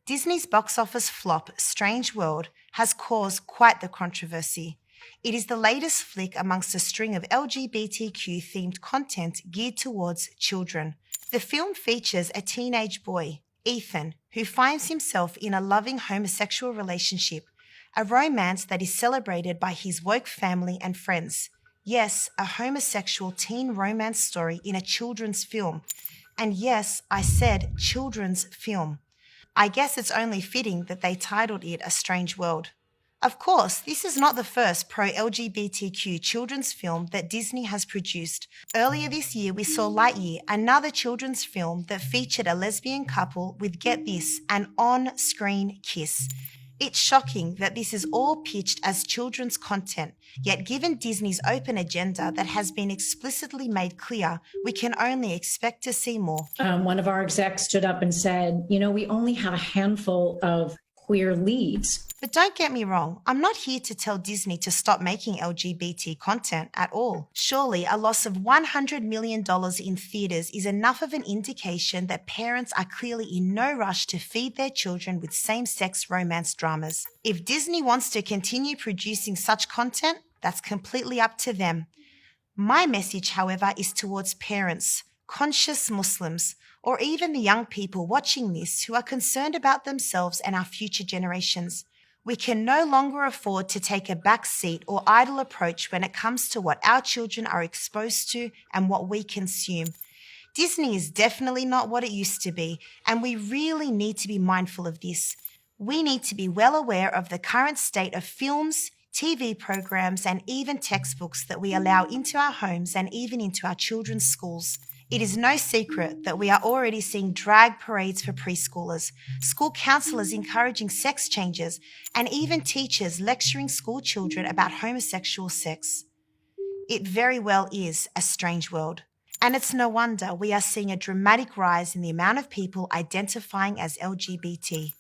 Disney's box office flop, Strange World, has caused quite the controversy. It is the latest flick amongst a string of LGBTQ-themed content geared towards children. The film features a teenage boy, Ethan, who finds himself in a loving homosexual relationship, a romance that is celebrated by his woke family and friends. Yes, a homosexual teen romance story in a children's film. And yes, I said children's film. I guess it's only fitting that they titled it A Strange World. Of course, this is not the first pro-LGBTQ children's film that Disney has produced. Earlier this year, we saw Lightyear, another children's film that featured a lesbian couple with, get this, an on-screen kiss. It's shocking that this is all pitched as children's content, yet given Disney's open agenda that has been explicitly made clear, we can only expect to see more. One of our execs stood up and said, we only have a handful of queer leads. But don't get me wrong, I'm not here to tell Disney to stop making LGBT content at all. Surely a loss of $100 million in theatres is enough of an indication that parents are clearly in no rush to feed their children with same-sex romance dramas. If Disney wants to continue producing such content, that's completely up to them. My message, however, is towards parents, conscious Muslims, or even the young people watching this who are concerned about themselves and our future generations. We can no longer afford to take a back seat or idle approach when it comes to what our children are exposed to and what we consume. Disney is definitely not what it used to be, and we really need to be mindful of this. We need to be well aware of the current state of films, TV programs, and even textbooks that we allow into our homes and even into our children's schools. It is no secret that we are already seeing drag parades for preschoolers, school counselors encouraging sex changes, and even teachers lecturing school children about homosexual sex. It very well is a strange world. And it's no wonder we are seeing a dramatic rise in the amount of people identifying as LGBT.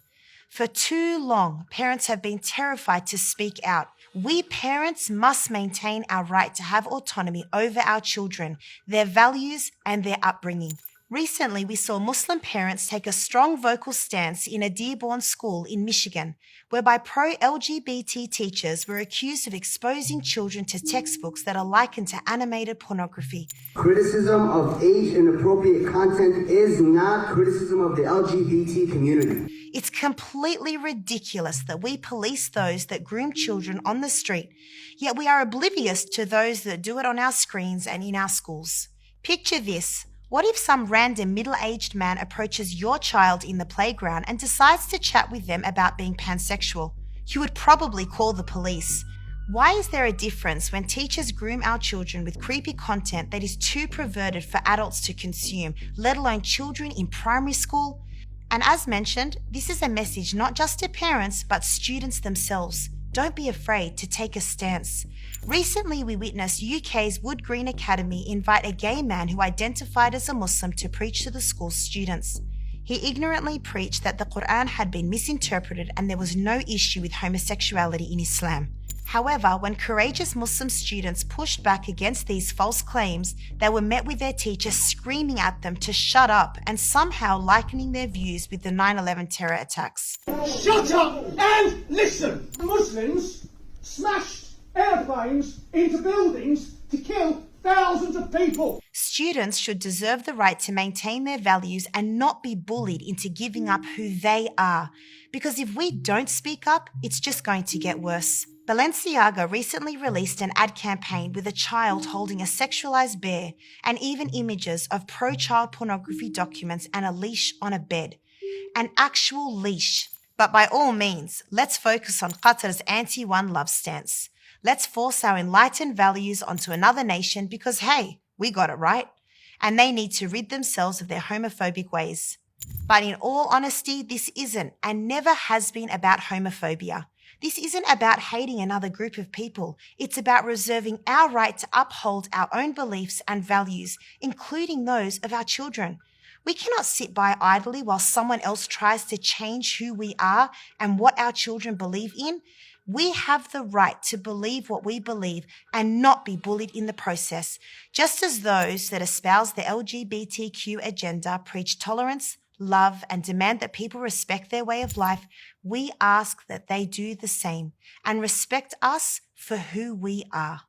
For too long, parents have been terrified to speak out. We parents must maintain our right to have autonomy over our children, their values, and their upbringing. Recently, we saw Muslim parents take a strong vocal stance in a Dearborn school in Michigan, whereby pro-LGBT teachers were accused of exposing children to textbooks that are likened to animated pornography. Criticism of age-inappropriate content is not criticism of the LGBT community. It's completely ridiculous that we police those that groom children on the street, yet we are oblivious to those that do it on our screens and in our schools. Picture this. What if some random middle-aged man approaches your child in the playground and decides to chat with them about being pansexual? You would probably call the police. Why is there a difference when teachers groom our children with creepy content that is too perverted for adults to consume, let alone children in primary school? And as mentioned, this is a message not just to parents, but students themselves. Don't be afraid to take a stance. Recently, we witnessed UK's Wood Green Academy invite a gay man who identified as a Muslim to preach to the school's students. He ignorantly preached that the Quran had been misinterpreted and there was no issue with homosexuality in Islam. However, when courageous Muslim students pushed back against these false claims, they were met with their teachers screaming at them to shut up and somehow likening their views with the 9/11 terror attacks. Shut up and listen! Muslims smashed airplanes into buildings to kill thousands of people. Students should deserve the right to maintain their values and not be bullied into giving up who they are. Because if we don't speak up, it's just going to get worse. Balenciaga recently released an ad campaign with a child holding a sexualized bear and even images of pro-child pornography documents and a leash on a bed. An actual leash. But by all means, let's focus on Qatar's anti-one love stance. Let's force our enlightened values onto another nation because, hey, we got it right. And they need to rid themselves of their homophobic ways. But in all honesty, this isn't and never has been about homophobia. This isn't about hating another group of people. It's about reserving our right to uphold our own beliefs and values, including those of our children. We cannot sit by idly while someone else tries to change who we are and what our children believe in. We have the right to believe what we believe and not be bullied in the process, just as those that espouse the LGBTQ agenda preach tolerance, love, and demand that people respect their way of life, we ask that they do the same and respect us for who we are.